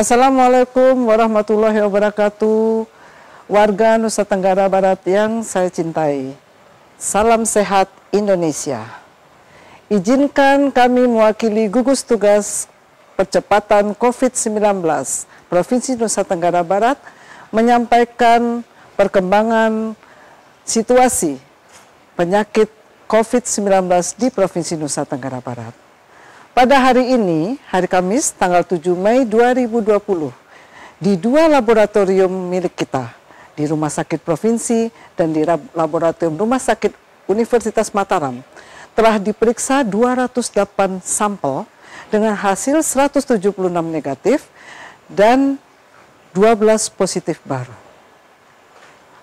Assalamualaikum warahmatullahi wabarakatuh. Warga Nusa Tenggara Barat yang saya cintai. Salam sehat Indonesia. Izinkan kami mewakili gugus tugas percepatan COVID-19 Provinsi Nusa Tenggara Barat menyampaikan perkembangan situasi penyakit COVID-19 di Provinsi Nusa Tenggara Barat. Pada hari ini, hari Kamis, tanggal 7 Mei 2020, di dua laboratorium milik kita, di Rumah Sakit Provinsi dan di Laboratorium Rumah Sakit Universitas Mataram, telah diperiksa 208 sampel dengan hasil 176 negatif dan 12 positif baru.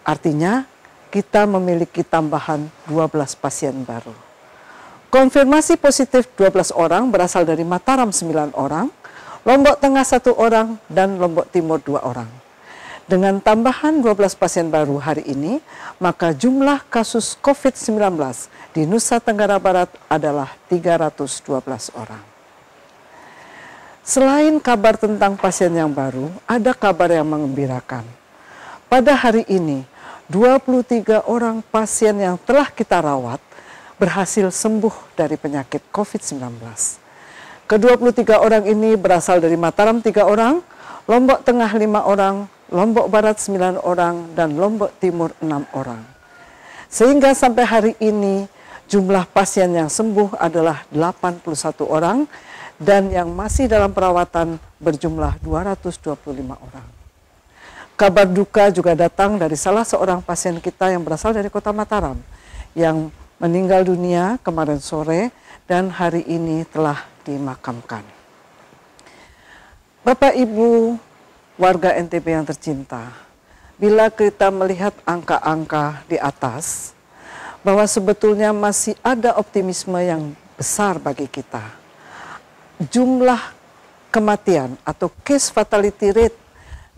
Artinya, kita memiliki tambahan 12 pasien baru. Konfirmasi positif 12 orang berasal dari Mataram 9 orang, Lombok Tengah 1 orang, dan Lombok Timur 2 orang. Dengan tambahan 12 pasien baru hari ini, maka jumlah kasus COVID-19 di Nusa Tenggara Barat adalah 312 orang. Selain kabar tentang pasien yang baru, ada kabar yang mengembirakan. Pada hari ini, 23 orang pasien yang telah kita rawat berhasil sembuh dari penyakit COVID-19. Ke-23 orang ini berasal dari Mataram 3 orang, Lombok Tengah 5 orang, Lombok Barat 9 orang, dan Lombok Timur 6 orang. Sehingga sampai hari ini jumlah pasien yang sembuh adalah 81 orang dan yang masih dalam perawatan berjumlah 225 orang. Kabar duka juga datang dari salah seorang pasien kita yang berasal dari Kota Mataram yang meninggal dunia kemarin sore dan hari ini telah dimakamkan. Bapak Ibu warga NTB yang tercinta, bila kita melihat angka-angka di atas, bahwa sebetulnya masih ada optimisme yang besar bagi kita. Jumlah kematian atau case fatality rate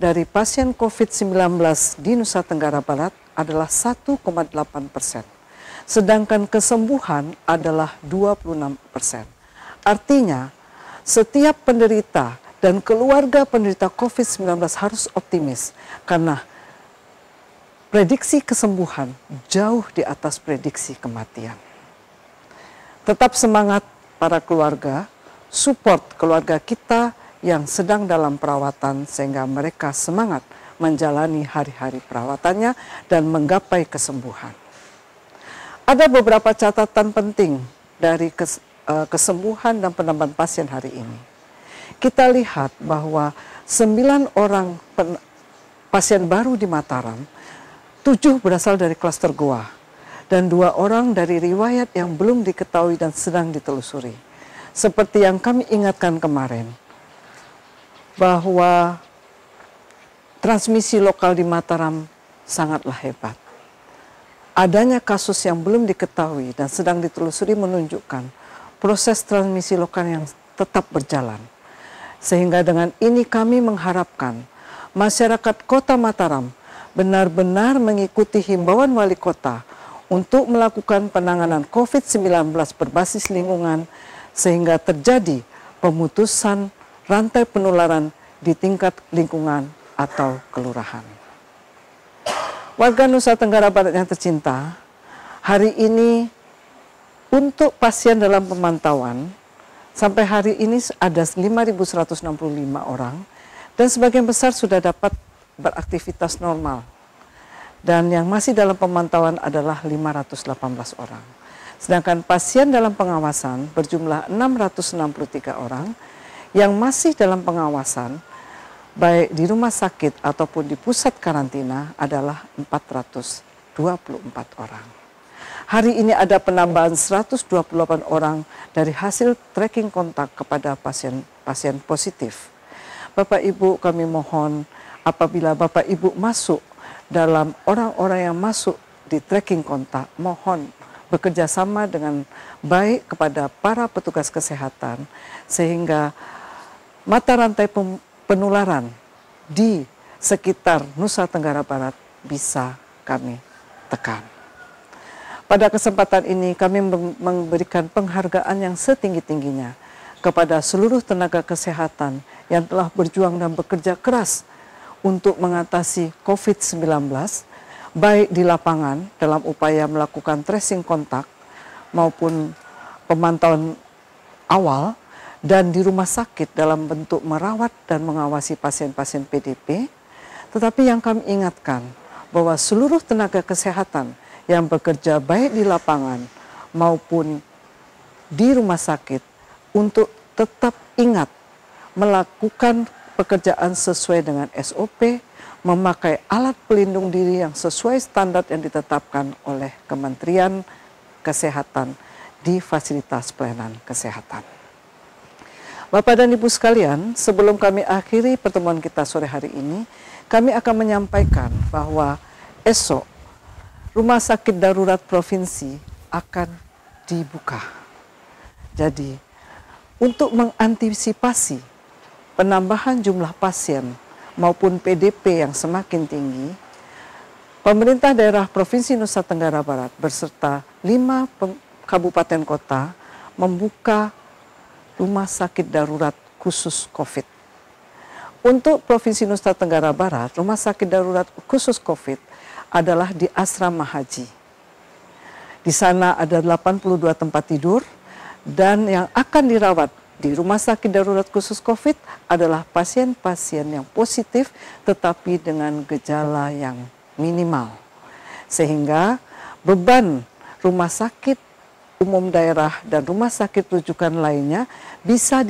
dari pasien COVID-19 di Nusa Tenggara Barat adalah 1,8%. Sedangkan kesembuhan adalah 26%. Artinya, setiap penderita dan keluarga penderita COVID-19 harus optimis karena prediksi kesembuhan jauh di atas prediksi kematian. Tetap semangat para keluarga, support keluarga kita yang sedang dalam perawatan sehingga mereka semangat menjalani hari-hari perawatannya dan menggapai kesembuhan. Ada beberapa catatan penting dari kesembuhan dan penambahan pasien hari ini. Kita lihat bahwa 9 orang pasien baru di Mataram, 7 berasal dari klaster Goa, dan 2 orang dari riwayat yang belum diketahui dan sedang ditelusuri. Seperti yang kami ingatkan kemarin, bahwa transmisi lokal di Mataram sangatlah hebat. Adanya kasus yang belum diketahui dan sedang ditelusuri menunjukkan proses transmisi lokal yang tetap berjalan. Sehingga dengan ini kami mengharapkan masyarakat Kota Mataram benar-benar mengikuti himbauan wali kota untuk melakukan penanganan COVID-19 berbasis lingkungan sehingga terjadi pemutusan rantai penularan di tingkat lingkungan atau kelurahan. Warga Nusa Tenggara Barat yang tercinta, hari ini untuk pasien dalam pemantauan, sampai hari ini ada 5.165 orang dan sebagian besar sudah dapat beraktivitas normal. Dan yang masih dalam pemantauan adalah 518 orang. Sedangkan pasien dalam pengawasan berjumlah 663 orang yang masih dalam pengawasan baik di rumah sakit ataupun di pusat karantina adalah 424 orang. Hari ini ada penambahan 128 orang dari hasil tracking kontak kepada pasien positif. Bapak Ibu kami mohon apabila Bapak Ibu masuk dalam orang-orang yang masuk di tracking kontak, mohon bekerja sama dengan baik kepada para petugas kesehatan sehingga mata rantai penularan di sekitar Nusa Tenggara Barat bisa kami tekan. Pada kesempatan ini kami memberikan penghargaan yang setinggi-tingginya kepada seluruh tenaga kesehatan yang telah berjuang dan bekerja keras untuk mengatasi COVID-19, baik di lapangan dalam upaya melakukan tracing kontak maupun pemantauan awal, dan di rumah sakit dalam bentuk merawat dan mengawasi pasien-pasien PDP. Tetapi yang kami ingatkan bahwa seluruh tenaga kesehatan yang bekerja baik di lapangan maupun di rumah sakit untuk tetap ingat melakukan pekerjaan sesuai dengan SOP, memakai alat pelindung diri yang sesuai standar yang ditetapkan oleh Kementerian Kesehatan di fasilitas pelayanan kesehatan. Bapak dan Ibu sekalian, sebelum kami akhiri pertemuan kita sore hari ini, kami akan menyampaikan bahwa esok Rumah Sakit Darurat Provinsi akan dibuka. Jadi, untuk mengantisipasi penambahan jumlah pasien maupun PDP yang semakin tinggi, pemerintah daerah Provinsi Nusa Tenggara Barat beserta 5 kabupaten kota membuka rumah sakit darurat khusus COVID. Untuk Provinsi Nusa Tenggara Barat, rumah sakit darurat khusus COVID adalah di Asrama Haji. Di sana ada 82 tempat tidur, dan yang akan dirawat di rumah sakit darurat khusus COVID adalah pasien-pasien yang positif tetapi dengan gejala yang minimal. Sehingga beban rumah sakit umum daerah dan rumah sakit rujukan lainnya bisa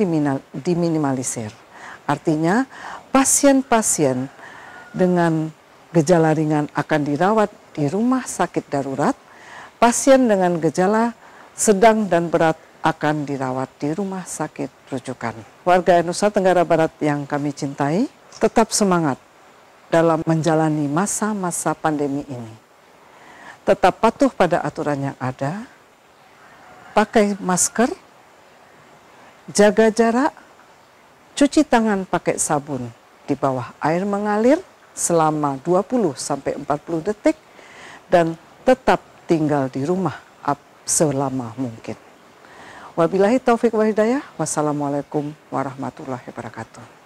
diminimalisir. Artinya pasien-pasien dengan gejala ringan akan dirawat di rumah sakit darurat, pasien dengan gejala sedang dan berat akan dirawat di rumah sakit rujukan. Warga Nusa Tenggara Barat yang kami cintai, tetap semangat dalam menjalani masa-masa pandemi ini. Tetap patuh pada aturan yang ada, pakai masker, jaga jarak, cuci tangan pakai sabun di bawah air mengalir selama 20-40 detik, dan tetap tinggal di rumah selama mungkin. Wabillahi taufik wa hidayah. Wassalamualaikum warahmatullahi wabarakatuh.